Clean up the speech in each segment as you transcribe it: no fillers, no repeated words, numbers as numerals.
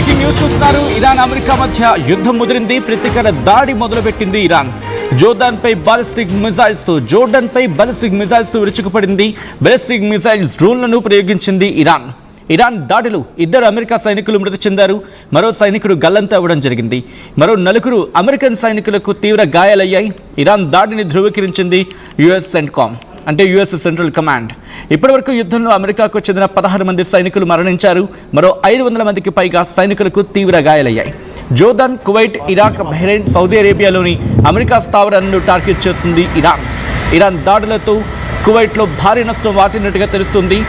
Breaking news చూస్తున్నారు. Iran America మధ్య యుద్ధం ముదిరింది. ప్రతీకార దాడి మొదలుపెట్టింది ఇరాన్. జోర్డాన్ పై బాలిస్టిక్ మిజైల్స్ తో విరుచుకుపడింది. బాలిస్టిక్ మిజైల్స్ డ్రోన్లను ప్రయోగించింది ఇరాన్. ఇరాన్ దాడిలో 2 అమెరికా సైనికులు మృతి చెందారు. మరో సైనికుడు గల్లంతా అవ్వడం జరిగింది. మరో 4 అమెరికన్ సైనికులకు తీవ్ర గాయాలయ్యాయి. ఇరాన్ దాడిని ధృవీకరించింది యుఎస్ సెంట్కామ్, అంటే యుఎస్ సెంట్రల్ కమాండ్. ఇప్పటివరకు యుద్ధంలో అమెరికాకు చెందిన 16 మంది సైనికులు మరణించారు. మరో 500 మందికి పైగా సైనికులకు తీవ్ర గాయాలయ్యాయి. Jordan, Kuwait, Iraq, Bahrain, Saudi అరేబియాలోని అమెరికా స్థావరాలను టార్గెట్ చేస్తుంది ఇరాన్ దాడులతో కువైట్లో భారీ నష్టం వాటిల్లినట్టుగా తెలుస్తుంది.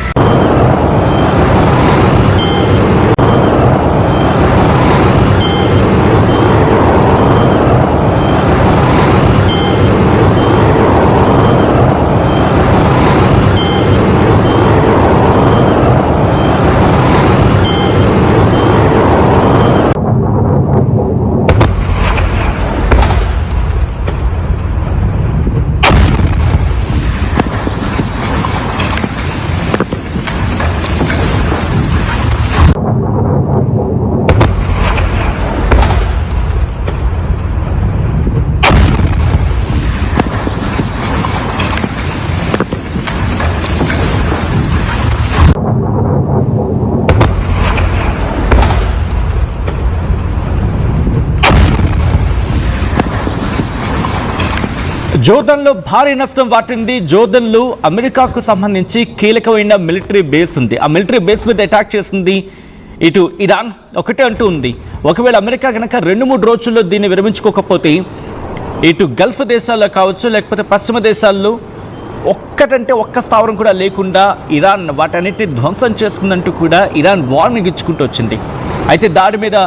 జోర్డాన్లో భారీ నష్టం వాటింది. జోర్డాన్లో అమెరికాకు సంబంధించి కీలకమైన మిలిటరీ బేస్ ఉంది. ఆ మిలిటరీ బేస్ మీద అటాక్ చేసింది ఇటు ఇరాన్. ఒకటే అంటూ ఉంది, ఒకవేళ అమెరికా కనుక 2-3 రోజుల్లో దీన్ని విరమించుకోకపోతే ఇటు గల్ఫ్ దేశాల్లో కావచ్చు, లేకపోతే పశ్చిమ దేశాల్లో ఒక్క స్థావరం కూడా లేకుండా ఇరాన్ వాటన్నిటిని ధ్వంసం చేస్తుందంటూ కూడా ఇరాన్ వార్నింగ్ ఇచ్చుకుంటూ వచ్చింది. అయితే దాడి మీద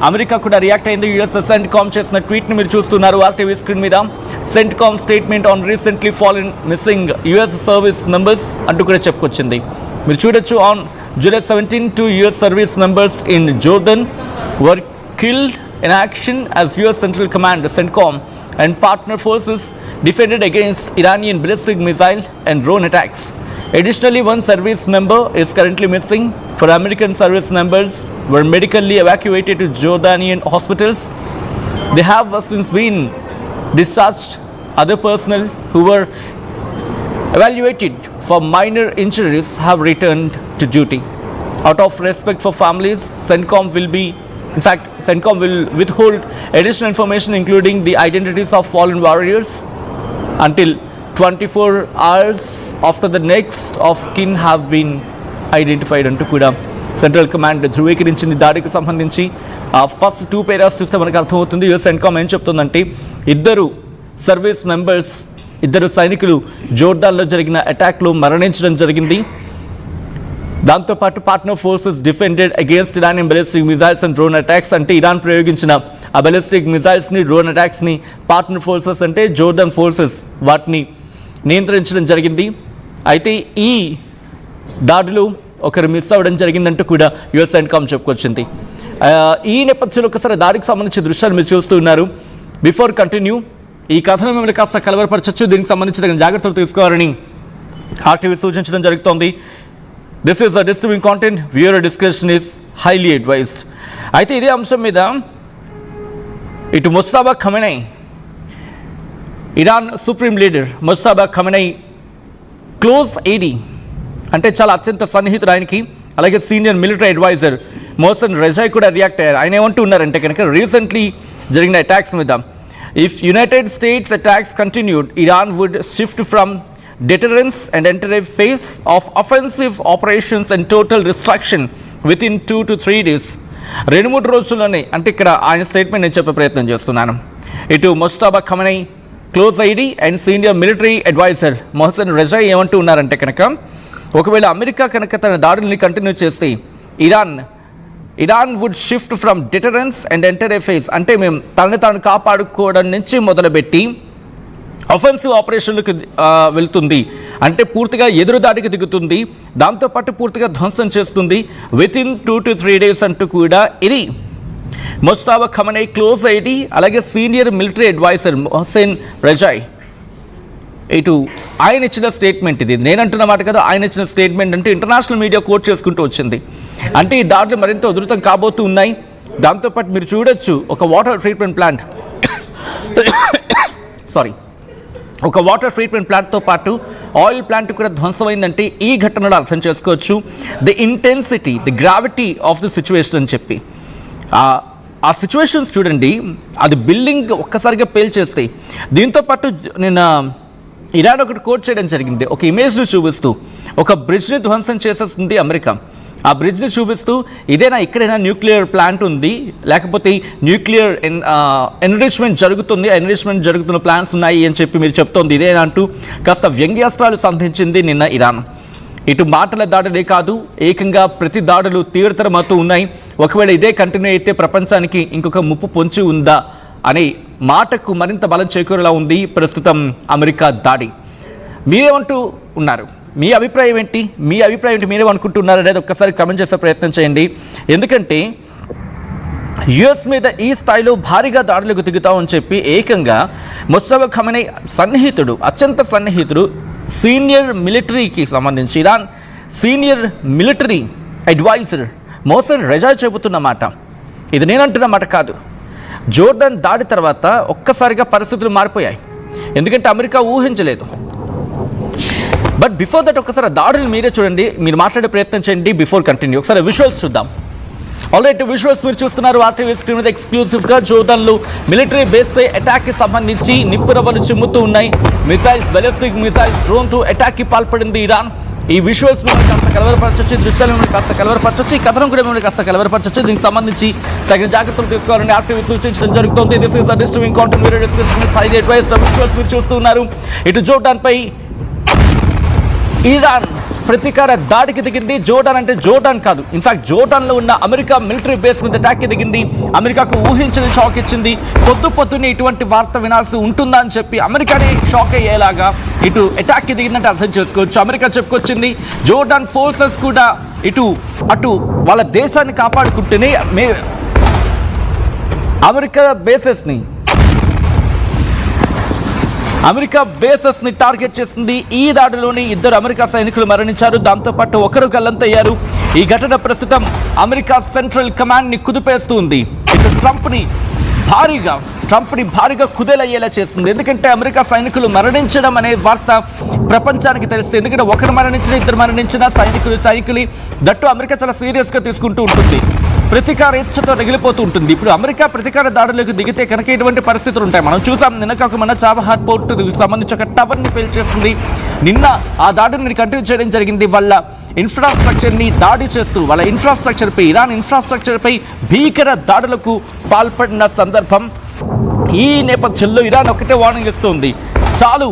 అమెరికా కూడా రియాక్ట్ అయింది. యుఎస్ సెంట్కామ్ చేసిన ట్వీట్ని మీరు చూస్తున్నారు ఆర్టీవీ స్క్రీన్ మీద. CENTCOM statement on recently fallen missing US service members అంటూ కూడా చెప్పుకొచ్చింది. మీరు చూడొచ్చు. On July 17, 2 US service members in Jordan were killed in action as US Central Command, CENTCOM, and partner forces defended against Iranian ballistic missile and drone attacks. Additionally, 1 service member is currently missing. 4 American service members were medically evacuated to Jordanian hospitals. They have since been discharged. Other personnel who were evaluated for minor injuries have returned to duty. Out of respect for families, CENTCOM will withhold additional information including the identities of fallen warriors until 24 hours after the next of kin have been identified అంటూ కూడా central command ధృవీకరించింది. దాడికి సంబంధించి first 2 paras చూస్తే మనకు అర్థమవుతుంది. US CENTCOM ఏం చెప్తుందంటే 2 service members, 2 సైనికులు జోర్డాన్లో జరిగిన అటాక్లో మరణించడం జరిగింది. దాంతోపాటు partner forces defended against Iranian ballistic missiles and drone attacks. అంటే ఇరాన్ ప్రయోగించిన ఆ బాలిస్టిక్ మిజైల్స్ని, డ్రోన్ అటాక్స్ని పార్ట్నర్ ఫోర్సెస్ అంటే జోర్డాన్ ఫోర్సెస్ వాటిని నియంత్రించడం జరిగింది. అయితే ఈ దాడిలో ఒకరు మిస్ అవ్వడం జరిగిందంటూ కూడా యుఎస్ సెంట్కామ్ చెప్పుకొచ్చింది. ఈ నేపథ్యంలో ఒకసారి దాడికి సంబంధించిన దృశ్యాలు మీరు చూస్తూ ఉన్నారు. బిఫోర్ కంటిన్యూ, ఈ కథను మిమ్మల్ని కాస్త కలవరపరచచ్చు, దీనికి సంబంధించిన జాగ్రత్తలు తీసుకోవాలని ఆర్టీవీ సూచించడం జరుగుతోంది. This is a disturbing content, viewer discretion is highly advised. అయితే ఇదే అంశం మీద ఇటు Mojtaba Khamenei, Iran supreme leader Mojtaba Khamenei close aide, అంటే చాలా అత్యంత సన్నిహితుడు ఆయనకి, అలాగే senior military adviser Mohsen Rezaei కూడా రియాక్ట్ అయ్యారు. ఆయన ఏమంటూ ఉన్నారంటే కనుక రీసెంట్లీ జరిగిన అటాక్స్ మీద, if United States attacks continued, Iran would shift from deterrence and enter a phase of offensive operations and total destruction within 2 to 3 days. 2-3 రోజుల్లోనే, అంటే ఇక్కడ ఆయన స్టేట్మెంట్ నేను చెప్పే ప్రయత్నం చేస్తున్నాను. ఇటు Mojtaba Khamenei close aide and senior military adviser Mohsen Rezaei ఏమంటూ ఉన్నారంటే కనుక, ఒకవేళ అమెరికా కనుక తన దాడుల్ని కంటిన్యూ చేస్తే Iran would shift from deterrence and enter a phase, అంటే మేము తనని తాను కాపాడుకోవడం నుంచి మొదలుపెట్టి అఫెన్సివ్ ఆపరేషన్లకు వెళ్తుంది, అంటే పూర్తిగా ఎదురుదాడికి దిగుతుంది, దాంతోపాటు పూర్తిగా ధ్వంసం చేస్తుంది వితిన్ 2 to 3 days అంటూ కూడా ఇది ముస్తాబా ఖమెనై క్లోజ్ ఐడి అలాగే senior military adviser Mohsen Rezaei ఇటు ఆయన ఇచ్చిన స్టేట్మెంట్. ఇది నేనంటున్న మాట కదా, ఆయన ఇచ్చిన స్టేట్మెంట్ అంటే ఇంటర్నేషనల్ మీడియా కోట్ చేసుకుంటూ వచ్చింది. అంటే ఈ దాడులు మరింత ఉధృతం కాబోతూ ఉన్నాయి. దాంతోపాటు మీరు చూడొచ్చు ఒక వాటర్ ట్రీట్మెంట్ ప్లాంట్ ఒక వాటర్ ట్రీట్మెంట్ ప్లాంట్తో పాటు ఆయిల్ ప్లాంట్ కూడా ధ్వంసమైందంటే ఈ ఘటనలో అర్థం చేసుకోవచ్చు the intensity, the gravity of the situation అని చెప్పి. ఆ సిచ్యువేషన్స్ చూడండి, అది బిల్డింగ్ ఒక్కసారిగా పేల్చేస్తాయి. దీంతోపాటు నేను ఇరాన్ ఒకటి కోట్ చేయడం జరిగింది, ఒక ఇమేజ్ను చూపిస్తూ ఒక బ్రిడ్జ్ని ధ్వంసం చేసేస్తుంది అమెరికా. ఆ బ్రిడ్జ్ని చూపిస్తూ ఇదేనా ఇక్కడైనా న్యూక్లియర్ ప్లాంట్ ఉంది, లేకపోతే న్యూక్లియర్ ఎన్రిచ్మెంట్ జరుగుతుంది, ఎన్రిచ్మెంట్ జరుగుతున్న ప్లాన్స్ ఉన్నాయి అని చెప్పి మీరు చెప్తోంది ఇదేనా అంటూ కాస్త వ్యంగ్యాస్త్రాలు సంధించింది నిన్న ఇరాన్. ఇటు మాటల దాడులే కాదు, ఏకంగా ప్రతి దాడులు తీవ్రతరమవుతూ ఉన్నాయి. ఒకవేళ ఇదే కంటిన్యూ అయితే ప్రపంచానికి ఇంకొక ముప్పు పొంచి ఉందా అనే మాటకు మరింత బలం చేకూరేలా ఉంది ప్రస్తుతం అమెరికా దాడి. మీరేమంటూ ఉన్నారు? మీ అభిప్రాయం ఏంటి? మీరేమనుకుంటున్నారు అనేది ఒక్కసారి కమెంట్ చేసే ప్రయత్నం చేయండి. ఎందుకంటే యుఎస్ మీద ఈ స్థాయిలో భారీగా దాడులకు దిగుతామని చెప్పి ఏకంగా ముస్తఫా ఖamenei సన్నిహితుడు, అత్యంత సన్నిహితుడు, సీనియర్ మిలిటరీకి సంబంధించి Iran senior military adviser Mohsen Reza చెబుతున్న మాట. ఇది నేనంటున్న మాట కాదు. జోర్డాన్ దాడి తర్వాత ఒక్కసారిగా పరిస్థితులు మారిపోయాయి. ఎందుకంటే అమెరికా ఊహించలేదు. బట్ బిఫోర్ దట్ ఒకసారి దాడులు మీరే చూడండి, మీరు మాట్లాడే ప్రయత్నం చేయండి. బిఫోర్ కంటిన్యూ ఒకసారి విజువల్స్ చూద్దాం. ఆల్రెడీ విజువల్స్ మీరు చూస్తున్నారు RTV స్క్రీన్ మీద ఎక్స్క్లూసివ్గా. జోర్డాన్లో మిలిటరీ బేస్పై అటాక్కి సంబంధించి నిప్పురవ్వలు చిమ్ముతూ ఉన్నాయి. మిసైల్స్, బెలిస్టిక్ మిసైల్స్, డ్రోన్తో అటాక్కి పాల్పడింది ఇరాన్. ఈ విజువల్స్ మిమ్మల్ని కాస్త కలవరపరచొచ్చు, దృశ్యాలు మిమ్మల్ని కాస్త కలవరపరచొచ్చు, ఈ కథనం కూడా మిమ్మల్ని కాస్త కలవరపరచొచ్చు. దీనికి సంబంధించి తగిన జాగ్రత్తలు తీసుకోవాలని RTV సూచించడం జరుగుతుంది. This is disturbing content, video description highly advice. Visuals మీరు చూస్తున్నారు. ఇటు జోర్డాన్పై ఇరాన్ ప్రతీకార దాడికి దిగింది. జోర్డాన్ అంటే జోర్డాన్ కాదు, ఇన్ఫాక్ట్ జోర్డాన్లో ఉన్న అమెరికా మిలిటరీ బేస్ మీద అటాక్కి దిగింది. అమెరికాకు ఊహించని షాక్ ఇచ్చింది. పొద్దున్నే ఇటువంటి వార్త వినాల్సి ఉంటుందా అని చెప్పి అమెరికానే షాక్ అయ్యేలాగా ఇటు అటాక్కి దిగిందంటే అర్థం చేసుకోవచ్చు. అమెరికా చెప్పుకొచ్చింది జోర్డాన్ ఫోర్సెస్ కూడా అటు వాళ్ళ దేశాన్ని కాపాడుకుంటేనే అమెరికా బేసెస్ని టార్గెట్ చేసింది. ఈ దాడిలోని 2 అమెరికా సైనికులు మరణించారు. దాంతోపాటు ఒకరు గల్లంతయ్యారు. ఈ ఘటన ప్రస్తుతం అమెరికా సెంట్రల్ కమాండ్ని కుదిపేస్తూ ఉంది. ఇటు ట్రంప్ని భారీగా కుదేలయ్యేలా చేస్తుంది. ఎందుకంటే అమెరికా సైనికులు మరణించడం అనే వార్త ప్రపంచానికి తెలుస్తుంది. ఎందుకంటే ఒకరు మరణించిన, 2 మరణించిన సైనికులు దట్టు అమెరికా చాలా సీరియస్గా తీసుకుంటూ ఉంటుంది. ప్రతీకార ఇచ్చతో రగిలిపోతూ ఉంటుంది. ఇప్పుడు అమెరికా ప్రతీకార దాడులకు దిగితే కనుక ఇటువంటి పరిస్థితులు ఉంటాయి. మనం చూసాం నిన్న చాబహార్ పోర్టుకు సంబంధించి ఒక టవర్ని పేల్చేస్తుంది. నిన్న ఆ దాడిని కంటిన్యూ చేయడం జరిగింది. వాళ్ళ ఇన్ఫ్రాస్ట్రక్చర్ని దాడి చేస్తూ వాళ్ళ ఇన్ఫ్రాస్ట్రక్చర్పై, ఇరాన్ ఇన్ఫ్రాస్ట్రక్చర్పై భీకర దాడులకు పాల్పడిన సందర్భం. ఈ నేపథ్యంలో ఇరాన్ ఒకటే వార్నింగ్ ఇస్తుంది, చాలు.